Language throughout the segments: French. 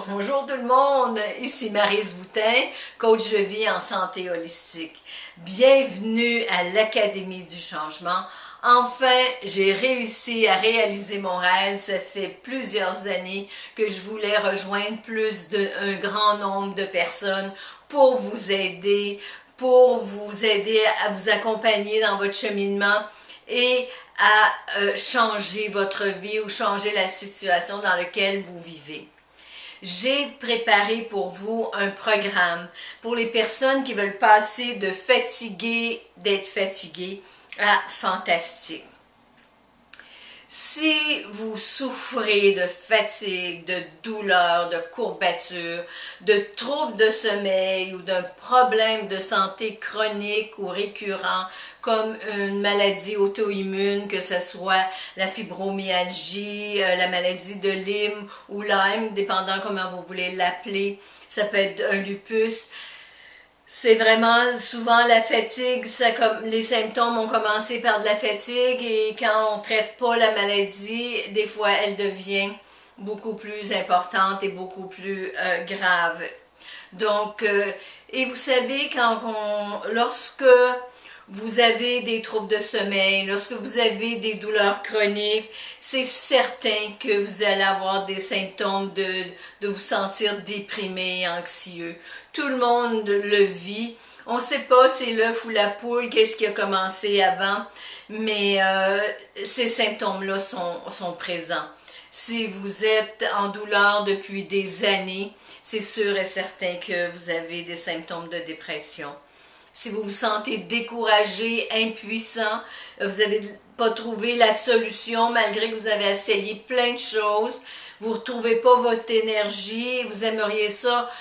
Bonjour tout le monde, ici Maryse Boutin, coach de vie en santé holistique. Bienvenue à l'Académie du changement. Enfin, j'ai réussi à réaliser mon rêve. Ça fait plusieurs années que je voulais rejoindre un grand nombre de personnes pour vous aider à vous accompagner dans votre cheminement et à changer votre vie ou changer la situation dans laquelle vous vivez. J'ai préparé pour vous un programme pour les personnes qui veulent passer de d'être fatigué à fantastique. Si vous souffrez de fatigue, de douleur, de courbatures, de troubles de sommeil ou d'un problème de santé chronique ou récurrent, comme une maladie auto-immune, que ce soit la fibromyalgie, la maladie de Lyme ou Lyme, dépendant comment vous voulez l'appeler, ça peut être un lupus. C'est vraiment souvent la fatigue, les symptômes ont commencé par de la fatigue et quand on ne traite pas la maladie, des fois elle devient beaucoup plus importante et beaucoup plus grave. Donc, et vous savez, lorsque vous avez des troubles de sommeil, lorsque vous avez des douleurs chroniques, c'est certain que vous allez avoir des symptômes de vous sentir déprimé, anxieux. Tout le monde le vit. On ne sait pas c'est l'œuf ou la poule, qu'est-ce qui a commencé avant, mais ces symptômes-là sont présents. Si vous êtes en douleur depuis des années, c'est sûr et certain que vous avez des symptômes de dépression. Si vous vous sentez découragé, impuissant, vous n'avez pas trouvé la solution malgré que vous avez essayé plein de choses, vous ne retrouvez pas votre énergie, vous aimeriez ça,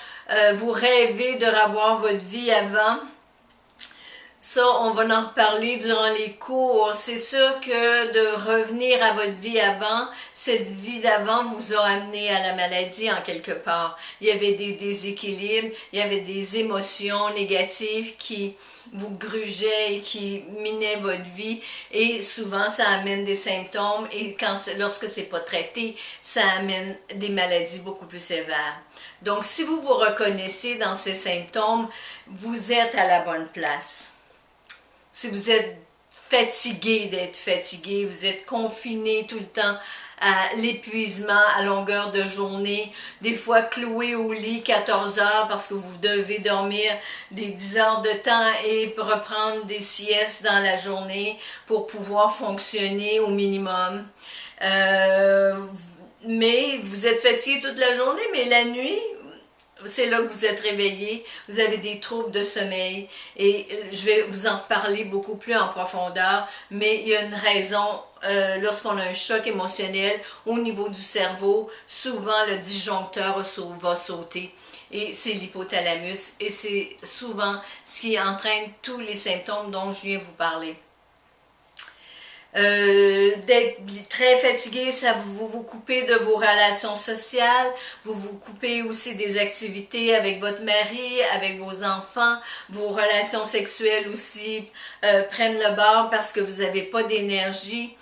vous rêvez de revoir votre vie avant. Ça, on va en reparler durant les cours. C'est sûr que de revenir à votre vie avant, cette vie d'avant vous a amené à la maladie en quelque part. Il y avait des déséquilibres, il y avait des émotions négatives qui vous grugeaient et qui minaient votre vie. Et souvent, ça amène des symptômes et lorsque c'est pas traité, ça amène des maladies beaucoup plus sévères. Donc, si vous vous reconnaissez dans ces symptômes, vous êtes à la bonne place. Si vous êtes fatigué d'être fatigué, vous êtes confiné tout le temps à l'épuisement à longueur de journée, des fois cloué au lit 14 heures parce que vous devez dormir des 10 heures de temps et reprendre des siestes dans la journée pour pouvoir fonctionner au minimum. Mais vous êtes fatigué toute la journée, mais la nuit, c'est là que vous êtes réveillé, vous avez des troubles de sommeil et je vais vous en reparler beaucoup plus en profondeur, mais il y a une raison, lorsqu'on a un choc émotionnel au niveau du cerveau, souvent le disjoncteur va sauter et c'est l'hypothalamus et c'est souvent ce qui entraîne tous les symptômes dont je viens vous parler. D'être très fatigué, ça vous coupez de vos relations sociales, vous vous coupez aussi des activités avec votre mari, avec vos enfants, vos relations sexuelles aussi prennent le bord parce que vous n'avez pas d'énergie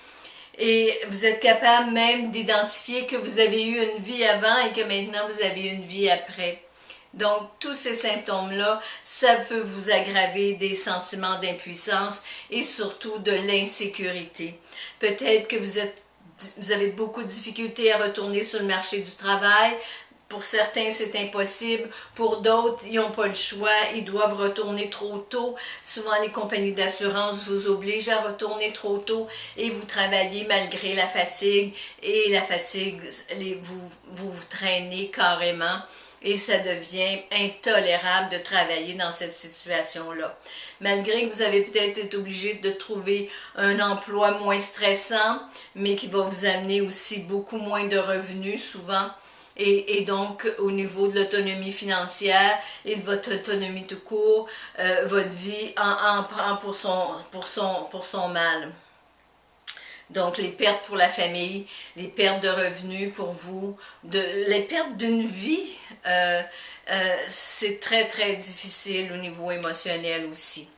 et vous êtes capable même d'identifier que vous avez eu une vie avant et que maintenant vous avez une vie après. Donc, tous ces symptômes-là, ça peut vous aggraver des sentiments d'impuissance et surtout de l'insécurité. Peut-être que vous avez beaucoup de difficultés à retourner sur le marché du travail. Pour certains, c'est impossible. Pour d'autres, ils n'ont pas le choix. Ils doivent retourner trop tôt. Souvent, les compagnies d'assurance vous obligent à retourner trop tôt et vous travaillez malgré la fatigue. Et la fatigue, vous traînez carrément. Et ça devient intolérable de travailler dans cette situation-là. Malgré que vous avez peut-être été obligé de trouver un emploi moins stressant, mais qui va vous amener aussi beaucoup moins de revenus souvent. Et donc, au niveau de l'autonomie financière et de votre autonomie tout court, votre vie en prend pour son mal. Donc, les pertes pour la famille, les pertes de revenus pour vous, les pertes d'une vie, c'est très, très difficile au niveau émotionnel aussi.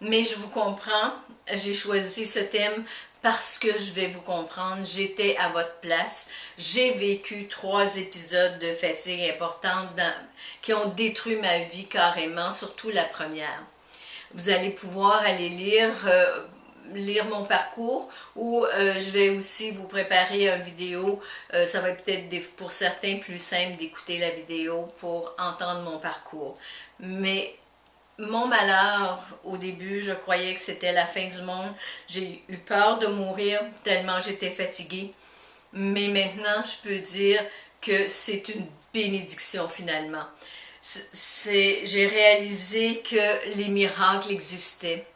Mais je vous comprends, j'ai choisi ce thème parce que je vais vous comprendre, j'étais à votre place. J'ai vécu 3 épisodes de fatigue importante qui ont détruit ma vie carrément, surtout la première. Vous allez pouvoir aller lire mon parcours ou je vais aussi vous préparer une vidéo. Ça va peut-être pour certains plus simple d'écouter la vidéo pour entendre mon parcours. Mais mon malheur, au début, je croyais que c'était la fin du monde. J'ai eu peur de mourir tellement j'étais fatiguée. Mais maintenant, je peux dire que c'est une bénédiction finalement. J'ai réalisé que les miracles existaient.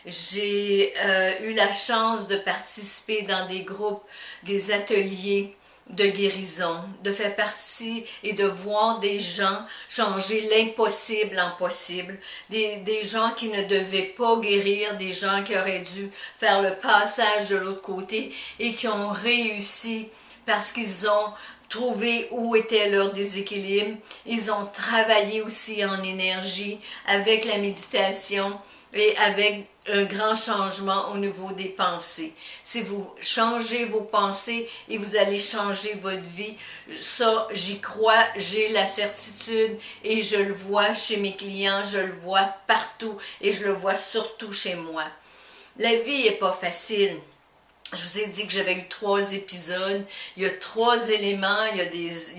J'ai eu la chance de participer dans des groupes, des ateliers de guérison, de faire partie et de voir des gens changer l'impossible en possible, des gens qui ne devaient pas guérir, des gens qui auraient dû faire le passage de l'autre côté et qui ont réussi parce qu'ils ont trouvé où était leur déséquilibre. Ils ont travaillé aussi en énergie avec la méditation et avec un grand changement au niveau des pensées. Si vous changez vos pensées et vous allez changer votre vie, ça, j'y crois, j'ai la certitude et je le vois chez mes clients, je le vois partout et je le vois surtout chez moi. La vie n'est pas facile. Je vous ai dit que j'avais eu 3 épisodes, il y a 3 éléments, il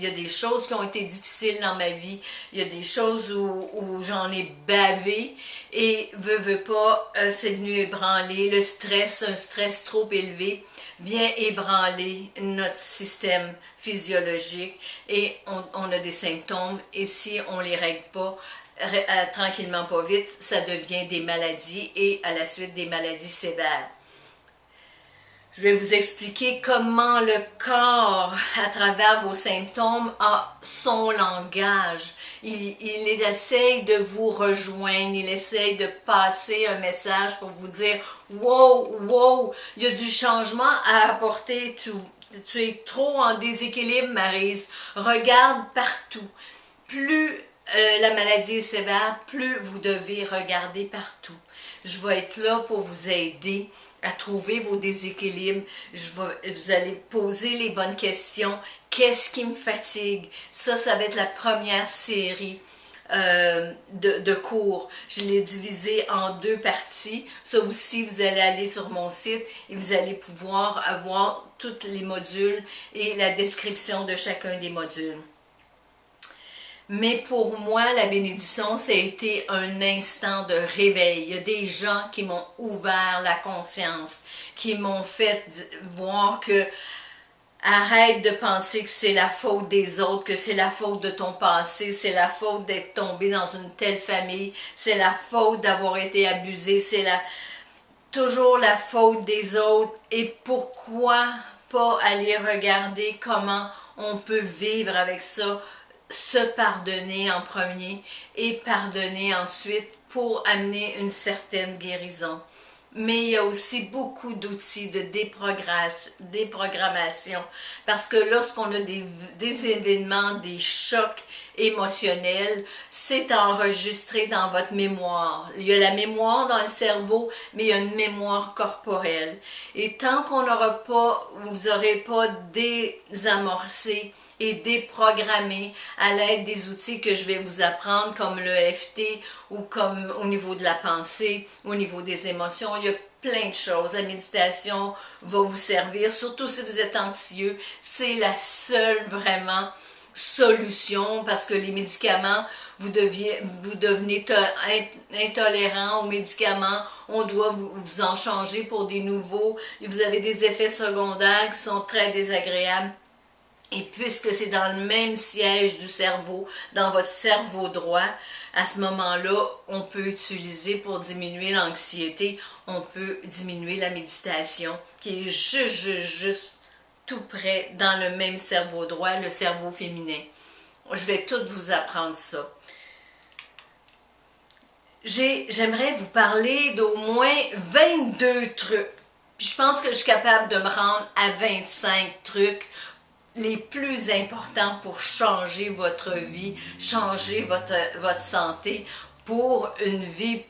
y a des choses qui ont été difficiles dans ma vie, il y a des choses où j'en ai bavé et veux pas, c'est venu ébranler le stress, un stress trop élevé vient ébranler notre système physiologique et on a des symptômes et si on les règle pas, tranquillement pas vite, ça devient des maladies et à la suite des maladies sévères. Je vais vous expliquer comment le corps, à travers vos symptômes, a son langage. Il essaye de vous rejoindre, il essaye de passer un message pour vous dire « Wow, wow, il y a du changement à apporter, tu es trop en déséquilibre, Maryse. Regarde partout. » Plus la maladie est sévère, plus vous devez regarder partout. Je vais être là pour vous aider à trouver vos déséquilibres. Vous allez poser les bonnes questions. Qu'est-ce qui me fatigue? Ça va être la première série de cours. Je l'ai divisé en 2 parties. Ça aussi, vous allez aller sur mon site et vous allez pouvoir avoir tous les modules et la description de chacun des modules. Mais pour moi, la bénédiction, ça a été un instant de réveil. Il y a des gens qui m'ont ouvert la conscience, qui m'ont fait voir que arrête de penser que c'est la faute des autres, que c'est la faute de ton passé, c'est la faute d'être tombé dans une telle famille, c'est la faute d'avoir été abusé, c'est toujours la faute des autres. Et pourquoi pas aller regarder comment on peut vivre avec ça, se pardonner en premier et pardonner ensuite pour amener une certaine guérison. Mais il y a aussi beaucoup d'outils de déprogrammation parce que lorsqu'on a des événements, des chocs émotionnels, c'est enregistré dans votre mémoire. Il y a la mémoire dans le cerveau, mais il y a une mémoire corporelle. Et tant qu'on n'aura pas, vous n'aurez pas désamorcé et déprogrammé à l'aide des outils que je vais vous apprendre comme le EFT ou comme au niveau de la pensée, au niveau des émotions. Il y a plein de choses. La méditation va vous servir, surtout si vous êtes anxieux. C'est la seule vraiment solution parce que les médicaments, vous devenez intolérant aux médicaments, on doit vous en changer pour des nouveaux. Vous avez des effets secondaires qui sont très désagréables. Et puisque c'est dans le même siège du cerveau, dans votre cerveau droit, à ce moment-là, on peut utiliser pour diminuer l'anxiété, on peut diminuer la méditation, qui est juste tout près dans le même cerveau droit, le cerveau féminin. Je vais tout vous apprendre ça. J'aimerais vous parler d'au moins 22 trucs. Puis je pense que je suis capable de me rendre à 25 trucs les plus importants pour changer votre vie, changer votre santé pour une vie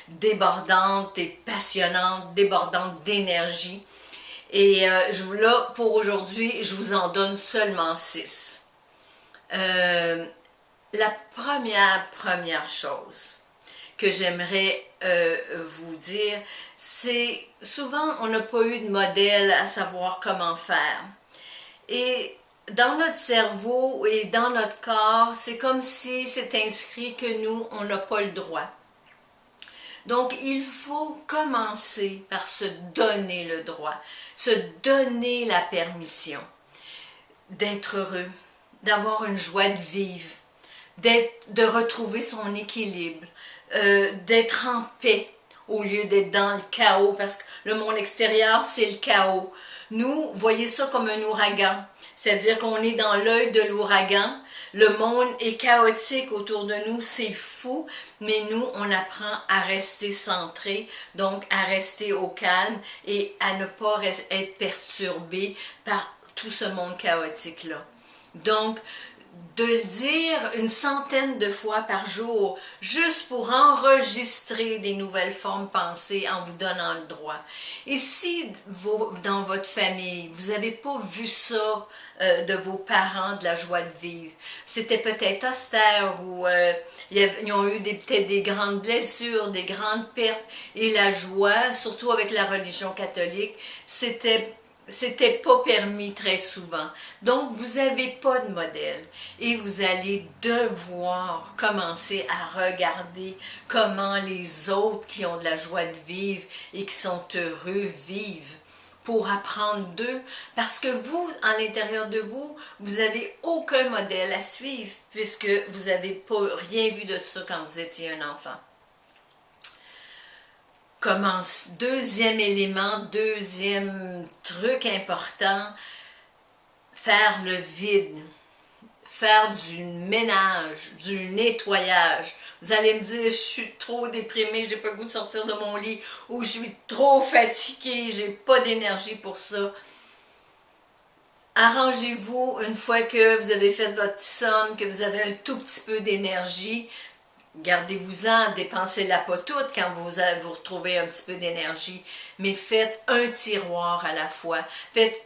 débordante et passionnante, débordante d'énergie. Et là, pour aujourd'hui, je vous en donne seulement 6. La première chose que j'aimerais vous dire, c'est souvent on n'a pas eu de modèle à savoir comment faire. Et dans notre cerveau et dans notre corps, c'est comme si c'est inscrit que nous, on n'a pas le droit. Donc, il faut commencer par se donner le droit, se donner la permission d'être heureux, d'avoir une joie de vivre, de retrouver son équilibre, d'être en paix au lieu d'être dans le chaos, parce que le monde extérieur, c'est le chaos. Nous, voyez ça comme un ouragan, c'est-à-dire qu'on est dans l'œil de l'ouragan, le monde est chaotique autour de nous, c'est fou, mais nous, on apprend à rester centré, donc à rester au calme et à ne pas être perturbé par tout ce monde chaotique-là. Donc, de le dire une centaine de fois par jour, juste pour enregistrer des nouvelles formes pensées en vous donnant le droit. Et si dans votre famille, vous n'avez pas vu ça de vos parents, de la joie de vivre, c'était peut-être austère ou ils ont eu peut-être des grandes blessures, des grandes pertes, et la joie, surtout avec la religion catholique, c'était pas permis très souvent. Donc, vous n'avez pas de modèle et vous allez devoir commencer à regarder comment les autres qui ont de la joie de vivre et qui sont heureux vivent pour apprendre d'eux, parce que vous, à l'intérieur de vous, vous n'avez aucun modèle à suivre puisque vous n'avez pas rien vu de ça quand vous étiez un enfant. Deuxième élément, deuxième truc important, faire le vide, faire du ménage, du nettoyage. Vous allez me dire, je suis trop déprimée, j'ai pas le goût de sortir de mon lit, ou je suis trop fatiguée, j'ai pas d'énergie pour ça. Arrangez-vous une fois que vous avez fait votre somme, que vous avez un tout petit peu d'énergie. Gardez-vous-en, dépensez-la pas toute quand vous retrouvez un petit peu d'énergie, mais faites un tiroir à la fois. Faites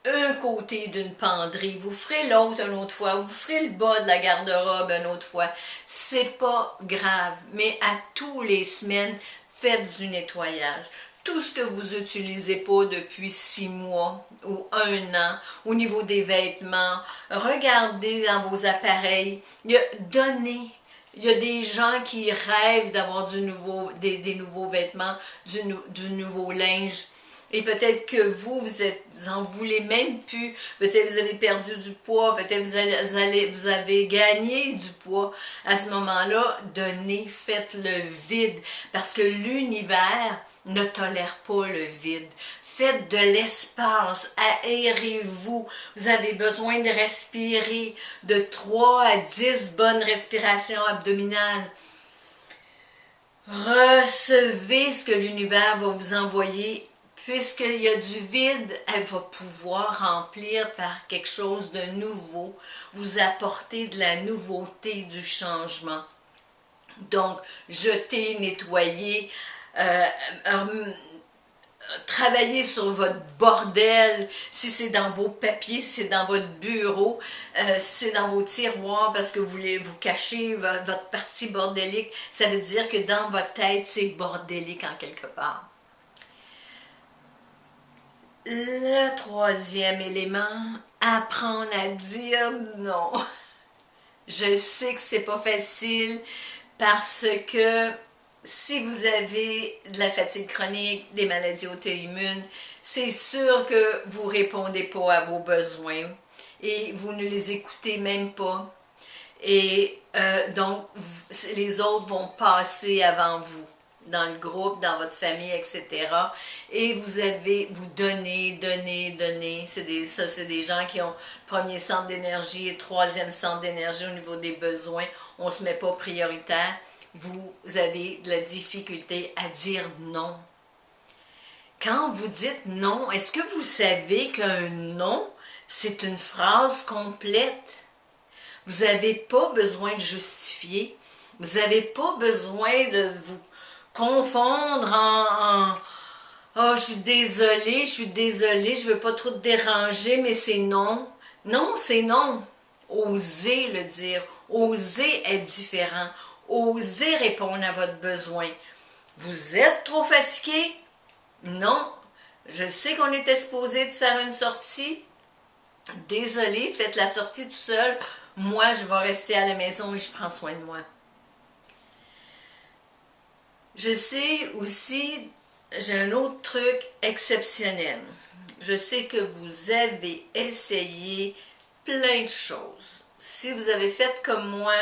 un côté d'une penderie, vous ferez l'autre une autre fois, vous ferez le bas de la garde-robe une autre fois. C'est pas grave, mais à tous les semaines, faites du nettoyage. Tout ce que vous n'utilisez pas depuis 6 mois ou 1 an, au niveau des vêtements, regardez dans vos appareils, donnez. Il y a des gens qui rêvent d'avoir des nouveaux vêtements, du nouveau linge. Et peut-être que vous en voulez même plus. Peut-être vous avez perdu du poids. Peut-être vous avez gagné du poids. À ce moment-là, donnez, faites le vide. Parce que l'univers ne tolère pas le vide. Faites de l'espace. Aérez-vous. Vous avez besoin de respirer de 3 à 10 bonnes respirations abdominales. Recevez ce que l'univers va vous envoyer. Puisqu'il y a du vide, elle va pouvoir remplir par quelque chose de nouveau, vous apporter de la nouveauté, du changement. Donc, jetez, nettoyez, travaillez sur votre bordel, si c'est dans vos papiers, si c'est dans votre bureau, si c'est dans vos tiroirs parce que vous voulez vous cacher votre partie bordélique, ça veut dire que dans votre tête, c'est bordélique en quelque part. Le troisième élément, apprendre à dire non. Je sais que c'est pas facile parce que si vous avez de la fatigue chronique, des maladies auto-immunes, c'est sûr que vous répondez pas à vos besoins et vous ne les écoutez même pas. Et donc, les autres vont passer avant vous, dans le groupe, dans votre famille, etc. Et vous donnez. C'est des gens qui ont le premier centre d'énergie et le troisième centre d'énergie au niveau des besoins. On ne se met pas prioritaire. Vous avez de la difficulté à dire non. Quand vous dites non, est-ce que vous savez qu'un non, c'est une phrase complète? Vous n'avez pas besoin de justifier. Vous n'avez pas besoin de vous confondre Oh, je suis désolée, je veux pas trop te déranger, mais c'est non. Non, c'est non. Osez le dire. Osez être différent. Osez répondre à votre besoin. Vous êtes trop fatigué? Non. Je sais qu'on était supposé de faire une sortie. Désolé, faites la sortie tout seul. Moi, je vais rester à la maison et je prends soin de moi. Je sais aussi, j'ai un autre truc exceptionnel. Je sais que vous avez essayé plein de choses. Si vous avez fait comme moi,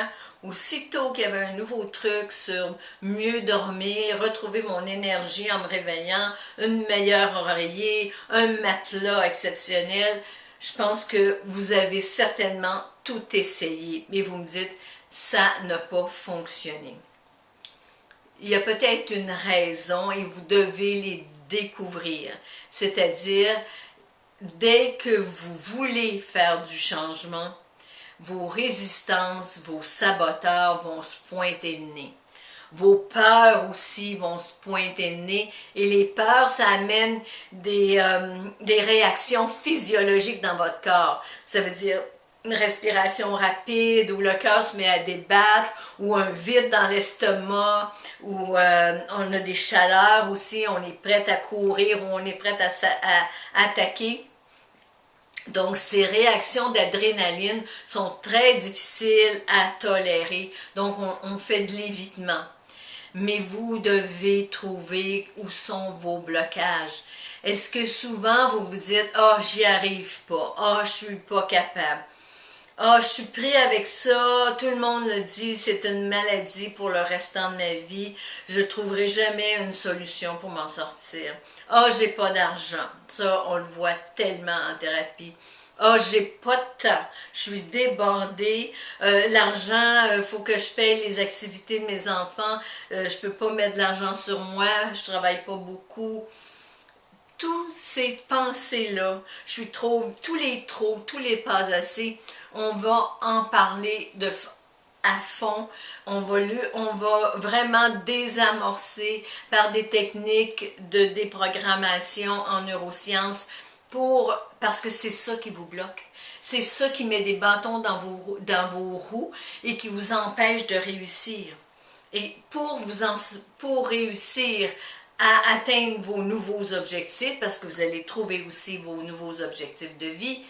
aussitôt qu'il y avait un nouveau truc sur mieux dormir, retrouver mon énergie en me réveillant, une meilleure oreiller, un matelas exceptionnel, je pense que vous avez certainement tout essayé. Mais vous me dites, ça n'a pas fonctionné. Il y a peut-être une raison et vous devez les découvrir. C'est-à-dire, dès que vous voulez faire du changement, vos résistances, vos saboteurs vont se pointer le nez. Vos peurs aussi vont se pointer le nez. Et les peurs, ça amène des réactions physiologiques dans votre corps. Ça veut dire une respiration rapide, où le cœur se met à débattre, ou un vide dans l'estomac, où on a des chaleurs aussi, on est prêt à courir, ou on est prêt à attaquer. Donc, ces réactions d'adrénaline sont très difficiles à tolérer. Donc, on fait de l'évitement. Mais vous devez trouver où sont vos blocages. Est-ce que souvent vous vous dites « Ah, j'y arrive pas. Ah, je suis pas capable. Ah, je suis pris avec ça. Tout le monde le dit, c'est une maladie pour le restant de ma vie. Je trouverai jamais une solution pour m'en sortir. Ah, j'ai pas d'argent. » Ça, on le voit tellement en thérapie. Ah, j'ai pas de temps, je suis débordée, l'argent, faut que je paye les activités de mes enfants, je peux pas mettre de l'argent sur moi, je travaille pas beaucoup. Toutes ces pensées-là, je suis trop, tous les pas assez, on va en parler à fond, on va vraiment désamorcer par des techniques de déprogrammation en neurosciences parce que c'est ça qui vous bloque. C'est ça qui met des bâtons dans vos roues et qui vous empêche de réussir. Et pour réussir à atteindre vos nouveaux objectifs, parce que vous allez trouver aussi vos nouveaux objectifs de vie,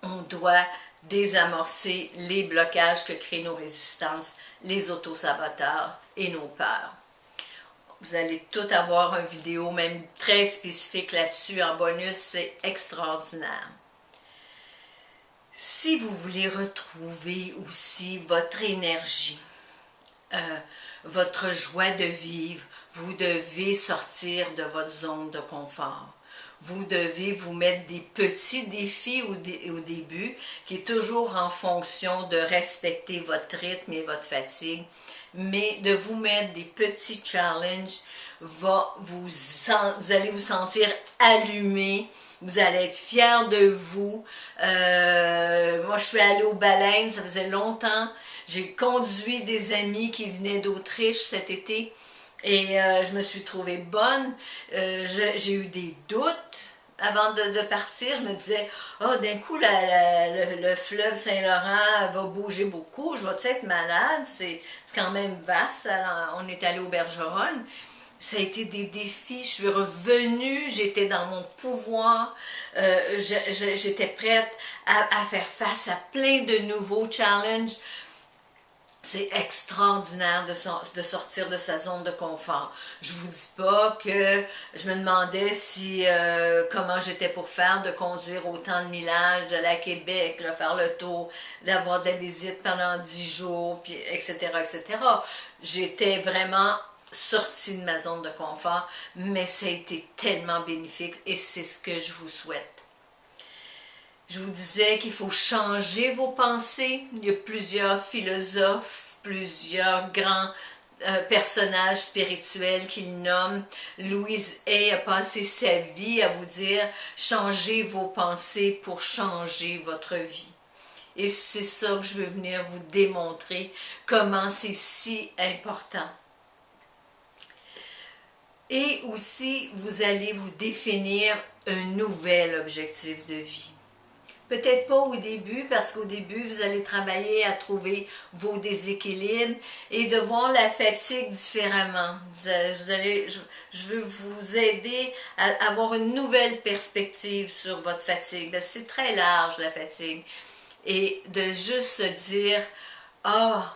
on doit désamorcer les blocages que créent nos résistances, les autosaboteurs et nos peurs. Vous allez tout avoir une vidéo même très spécifique là-dessus en bonus, c'est extraordinaire. Si vous voulez retrouver aussi votre énergie, votre joie de vivre, vous devez sortir de votre zone de confort. Vous devez vous mettre des petits défis au début, qui est toujours en fonction de respecter votre rythme et votre fatigue, mais de vous mettre des petits challenges, vous allez vous sentir allumé, vous allez être fier de vous. Moi, je suis allée aux baleines, ça faisait longtemps. J'ai conduit des amis qui venaient d'Autriche cet été et je me suis trouvée bonne. J'ai eu des doutes avant de partir. Je me disais, oh, d'un coup, le fleuve Saint-Laurent va bouger beaucoup. Je vais être malade? C'est quand même vaste. Alors, on est allé au Bergeron. Ça a été des défis, je suis revenue, j'étais dans mon pouvoir, j'étais prête à faire face à plein de nouveaux challenges. C'est extraordinaire de sortir de sa zone de confort. Je vous dis pas que je me demandais comment j'étais pour faire de conduire autant de millages, de la Québec, là, faire le tour, d'avoir de la visite pendant 10 jours, puis etc., etc. J'étais vraiment sortie de ma zone de confort, mais ça a été tellement bénéfique et c'est ce que je vous souhaite. Je vous disais qu'il faut changer vos pensées. Il y a plusieurs philosophes, plusieurs grands personnages spirituels qu'il nomme. Louise Hay a passé sa vie à vous dire « Changez vos pensées pour changer votre vie ». Et c'est ça que je veux venir vous démontrer, comment c'est si important. Et aussi, vous allez vous définir un nouvel objectif de vie. Peut-être pas au début, parce qu'au début, vous allez travailler à trouver vos déséquilibres et de voir la fatigue différemment. Je veux vous aider à avoir une nouvelle perspective sur votre fatigue. C'est très large, la fatigue. Et de juste se dire, ah,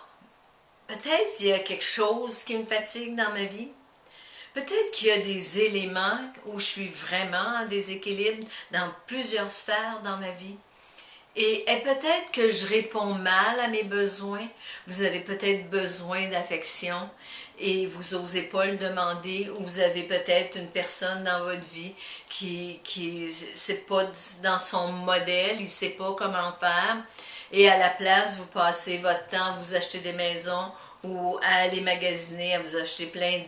peut-être qu'il y a quelque chose qui me fatigue dans ma vie. Peut-être qu'il y a des éléments où je suis vraiment en déséquilibre dans plusieurs sphères dans ma vie. Et peut-être que je réponds mal à mes besoins. Vous avez peut-être besoin d'affection et vous n'osez pas le demander, ou vous avez peut-être une personne dans votre vie qui c'est pas dans son modèle, il ne sait pas comment faire. Et à la place, vous passez votre temps à vous acheter des maisons ou à aller magasiner, à vous acheter plein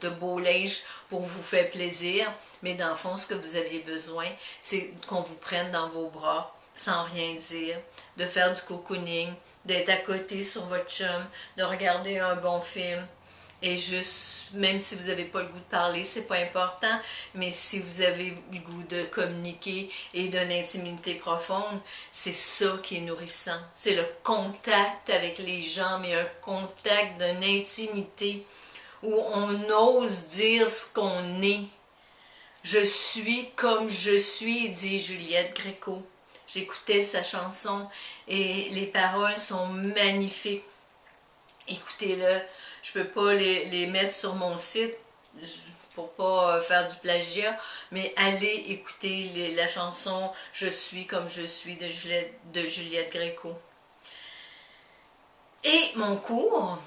de beaux linges pour vous faire plaisir. Mais dans le fond, ce que vous aviez besoin, c'est qu'on vous prenne dans vos bras sans rien dire, de faire du cocooning, d'être à côté sur votre chum, de regarder un bon film. Et juste, même si vous n'avez pas le goût de parler, c'est pas important, mais si vous avez le goût de communiquer et d'une intimité profonde, c'est ça qui est nourrissant. C'est le contact avec les gens, mais un contact d'une intimité où on ose dire ce qu'on est. Je suis comme je suis, dit Juliette Gréco. J'écoutais sa chanson et les paroles sont magnifiques. Écoutez-le. Je peux pas les mettre sur mon site pour pas faire du plagiat, mais allez écouter la chanson « Je suis comme je suis » de Juliette Gréco. Et mon cours,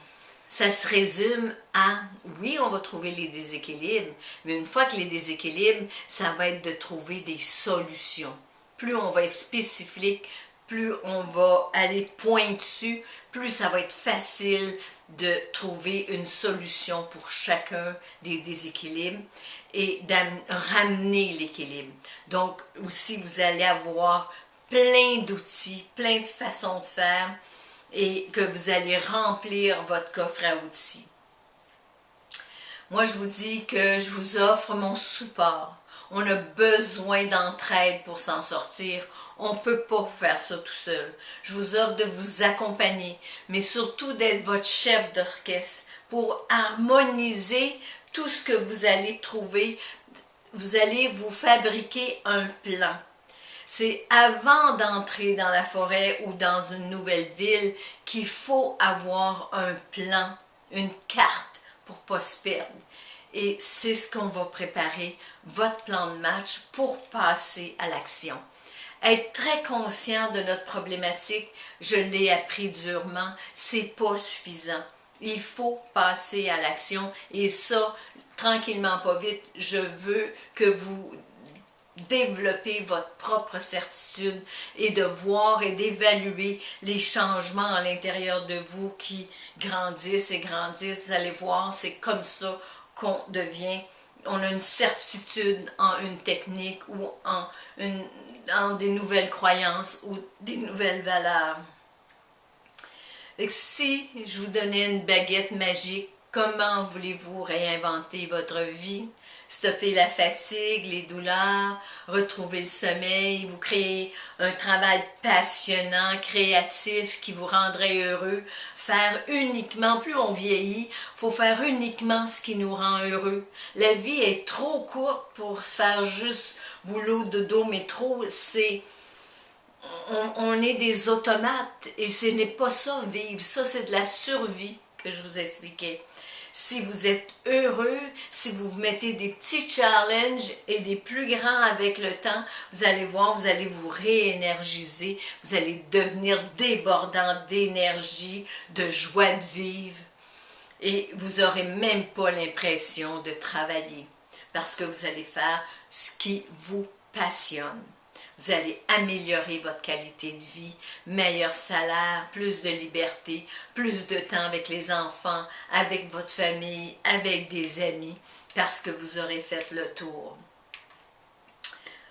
ça se résume à, oui, on va trouver les déséquilibres, mais une fois que les déséquilibres, ça va être de trouver des solutions. Plus on va être spécifique, plus on va aller pointu, plus ça va être facile de trouver une solution pour chacun des déséquilibres et de ramener l'équilibre. Donc aussi, vous allez avoir plein d'outils, plein de façons de faire et que vous allez remplir votre coffre à outils. Moi, je vous dis que je vous offre mon support. On a besoin d'entraide pour s'en sortir. On ne peut pas faire ça tout seul. Je vous offre de vous accompagner, mais surtout d'être votre chef d'orchestre pour harmoniser tout ce que vous allez trouver. Vous allez vous fabriquer un plan. C'est avant d'entrer dans la forêt ou dans une nouvelle ville qu'il faut avoir un plan, une carte pour ne pas se perdre. Et c'est ce qu'on va préparer, votre plan de match pour passer à l'action. Être très conscient de notre problématique, je l'ai appris durement, c'est pas suffisant. Il faut passer à l'action et ça, tranquillement pas vite, je veux que vous développer votre propre certitude et de voir et d'évaluer les changements à l'intérieur de vous qui grandissent et grandissent. Vous allez voir, c'est comme ça qu'on devient, on a une certitude en une technique ou en des nouvelles croyances ou des nouvelles valeurs. Et si je vous donnais une baguette magique, comment voulez-vous réinventer votre vie? Stopper la fatigue, les douleurs, retrouver le sommeil, vous créer un travail passionnant, créatif qui vous rendrait heureux, faire uniquement, plus on vieillit, il faut faire uniquement ce qui nous rend heureux. La vie est trop courte pour se faire juste boulot, dodo, métro, on est des automates et ce n'est pas ça vivre, ça c'est de la survie que je vous expliquais. Si vous êtes heureux, si vous vous mettez des petits challenges et des plus grands avec le temps, vous allez voir, vous allez vous réénergiser, vous allez devenir débordant d'énergie, de joie de vivre et vous n'aurez même pas l'impression de travailler parce que vous allez faire ce qui vous passionne. Vous allez améliorer votre qualité de vie, meilleur salaire, plus de liberté, plus de temps avec les enfants, avec votre famille, avec des amis, parce que vous aurez fait le tour.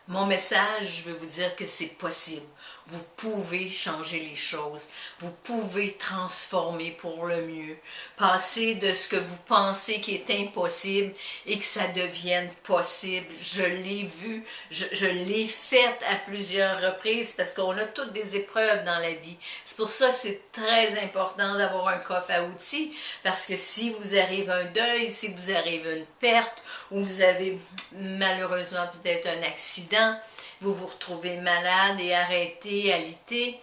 Mon message, je veux vous dire que c'est possible. vous pouvez changer les choses. Vous pouvez transformer pour le mieux. Passer de ce que vous pensez qui est impossible et que ça devienne possible. Je l'ai vu, je l'ai fait à plusieurs reprises parce qu'on a toutes des épreuves dans la vie. C'est pour ça que c'est très important d'avoir un coffre à outils parce que si vous arrive un deuil, si vous arrive une perte ou vous avez malheureusement peut-être un accident, vous vous retrouvez malade et arrêté, alité,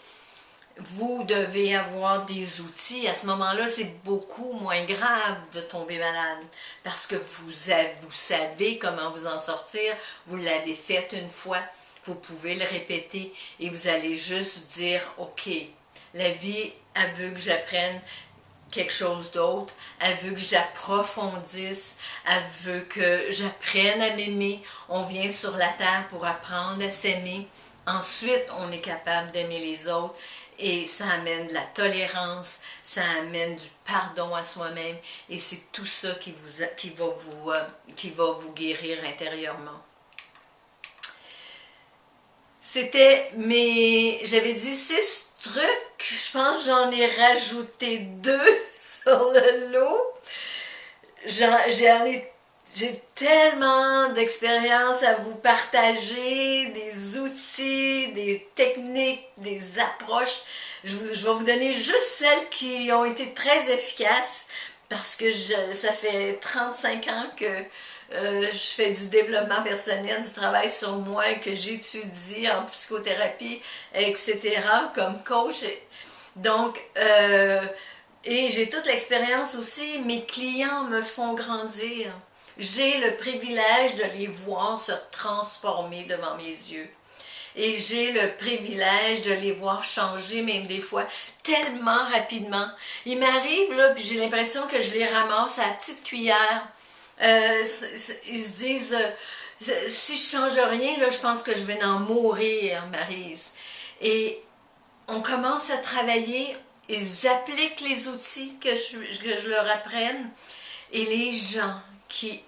vous devez avoir des outils. À ce moment-là, c'est beaucoup moins grave de tomber malade parce que vous savez comment vous en sortir, vous l'avez fait une fois, vous pouvez le répéter et vous allez juste dire « Ok, la vie, elle veut que j'apprenne quelque chose d'autre, elle veut que j'approfondisse, elle veut que j'apprenne à m'aimer. On vient sur la terre pour apprendre à s'aimer. Ensuite, on est capable d'aimer les autres et ça amène de la tolérance, ça amène du pardon à soi-même et c'est tout ça qui va vous guérir intérieurement. C'était j'avais dit 6 trucs, je pense que j'en ai rajouté 2 sur le lot. J'ai tellement d'expériences à vous partager, des outils, des techniques, des approches. Je vais vous donner juste celles qui ont été très efficaces parce que ça fait 35 ans que je fais du développement personnel, du travail sur moi, que j'étudie en psychothérapie, etc., comme coach. Donc, et j'ai toute l'expérience aussi, mes clients me font grandir. J'ai le privilège de les voir se transformer devant mes yeux. Et j'ai le privilège de les voir changer, même des fois, tellement rapidement. Il m'arrive, là, puis j'ai l'impression que je les ramasse à la petite cuillère. Ils se disent, si je change rien, là, je pense que je vais en mourir, Maryse. Et on commence à travailler, ils appliquent les outils que je leur apprenne. Et les gens qui,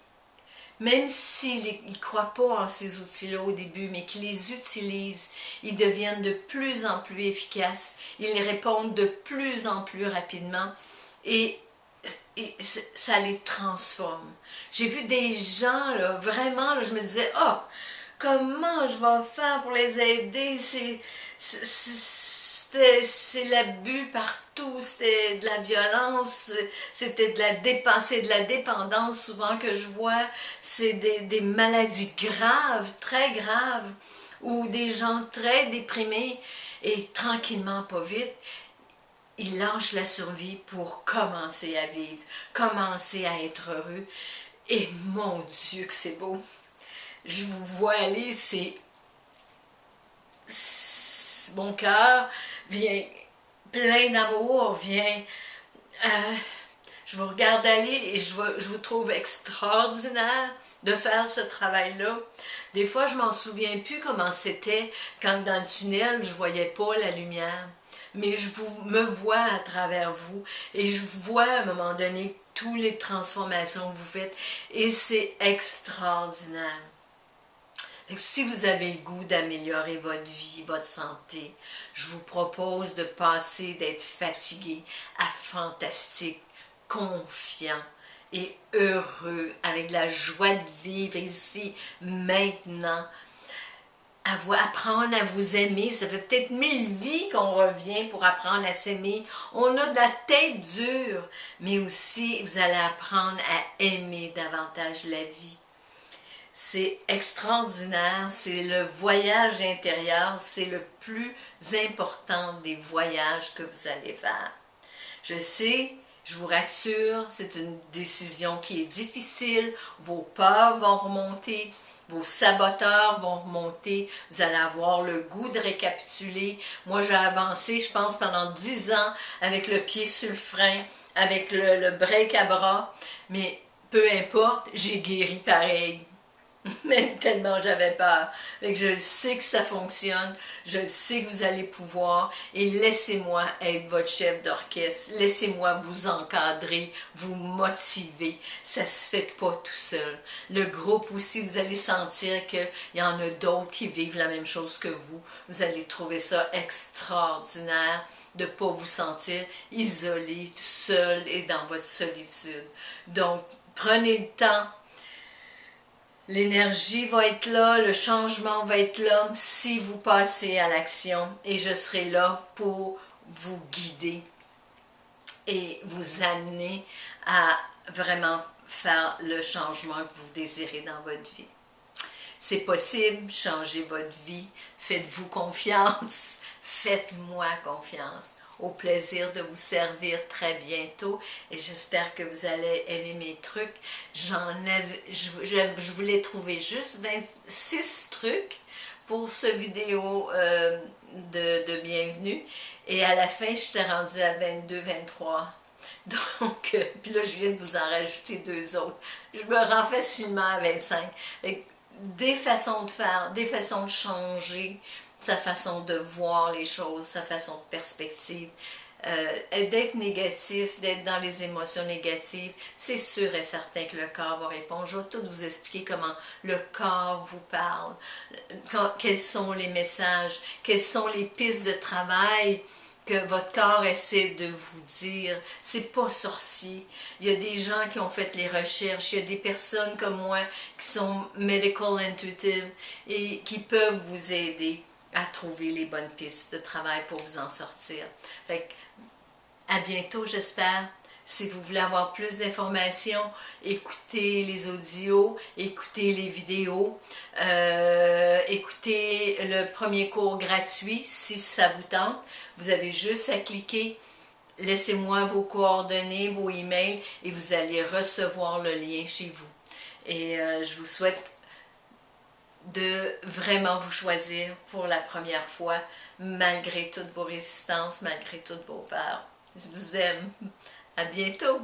même s'ils ne croient pas en ces outils-là au début, mais qui les utilisent, ils deviennent de plus en plus efficaces. Ils répondent de plus en plus rapidement et ça les transforme. J'ai vu des gens, là, vraiment, là, je me disais, oh, comment je vais faire pour les aider? C'est l'abus partout, c'était de la violence, c'était de la dépendance souvent que je vois, c'est des maladies graves, très graves, ou des gens très déprimés, et tranquillement, pas vite, ils lâchent la survie pour commencer à vivre, commencer à être heureux, et mon Dieu que c'est beau! Je vous vois aller, mon cœur vient plein d'amour, je vous regarde aller et je vous trouve extraordinaire de faire ce travail-là. Des fois, je m'en souviens plus comment c'était quand dans le tunnel, je voyais pas la lumière. Mais me vois à travers vous et je vois à un moment donné toutes les transformations que vous faites et c'est extraordinaire. Si vous avez le goût d'améliorer votre vie, votre santé, je vous propose de passer d'être fatigué à fantastique, confiant et heureux, avec de la joie de vivre ici, maintenant. Apprendre à vous aimer, ça fait peut-être 1000 vies qu'on revient pour apprendre à s'aimer. On a de la tête dure, mais aussi vous allez apprendre à aimer davantage la vie. C'est extraordinaire, c'est le voyage intérieur, c'est le plus important des voyages que vous allez faire. Je sais, je vous rassure, c'est une décision qui est difficile, vos peurs vont remonter, vos saboteurs vont remonter, vous allez avoir le goût de récapituler. Moi, j'ai avancé, je pense, pendant 10 ans avec le pied sur le frein, avec le break à bras, mais peu importe, j'ai guéri pareil. Même tellement j'avais peur. Fait que je sais que ça fonctionne, je sais que vous allez pouvoir, et laissez-moi être votre chef d'orchestre, laissez-moi vous encadrer, vous motiver. Ça se fait pas tout seul. Le groupe aussi, vous allez sentir qu'il y en a d'autres qui vivent la même chose que vous. Vous allez trouver ça extraordinaire de ne pas vous sentir isolé, seul et dans votre solitude. Donc, prenez le temps. L'énergie va être là, le changement va être là si vous passez à l'action, et je serai là pour vous guider et vous amener à vraiment faire le changement que vous désirez dans votre vie. C'est possible, changez votre vie, faites-vous confiance, faites-moi confiance. Au plaisir de vous servir très bientôt, et j'espère que vous allez aimer mes trucs. Je voulais trouver juste 26 trucs pour ce vidéo de bienvenue, et à la fin j'étais rendue à 22, 23. Donc, puis là je viens de vous en rajouter 2 autres. Je me rends facilement à 25. Des façons de faire, des façons de changer sa façon de voir les choses, sa façon de perspective. D'être négatif, d'être dans les émotions négatives, c'est sûr et certain que le corps va répondre. Je vais tout vous expliquer comment le corps vous parle, quels sont les messages, quelles sont les pistes de travail que votre corps essaie de vous dire. C'est pas sorcier. Il y a des gens qui ont fait les recherches, il y a des personnes comme moi qui sont medical intuitive et qui peuvent vous aider à trouver les bonnes pistes de travail pour vous en sortir. Fait que, à bientôt, j'espère. Si vous voulez avoir plus d'informations, écoutez les audios, écoutez les vidéos, écoutez le premier cours gratuit si ça vous tente. Vous avez juste à cliquer, laissez-moi vos coordonnées, vos emails, et vous allez recevoir le lien chez vous. Et je vous souhaite de vraiment vous choisir pour la première fois, malgré toutes vos résistances, malgré toutes vos peurs. Je vous aime. À bientôt!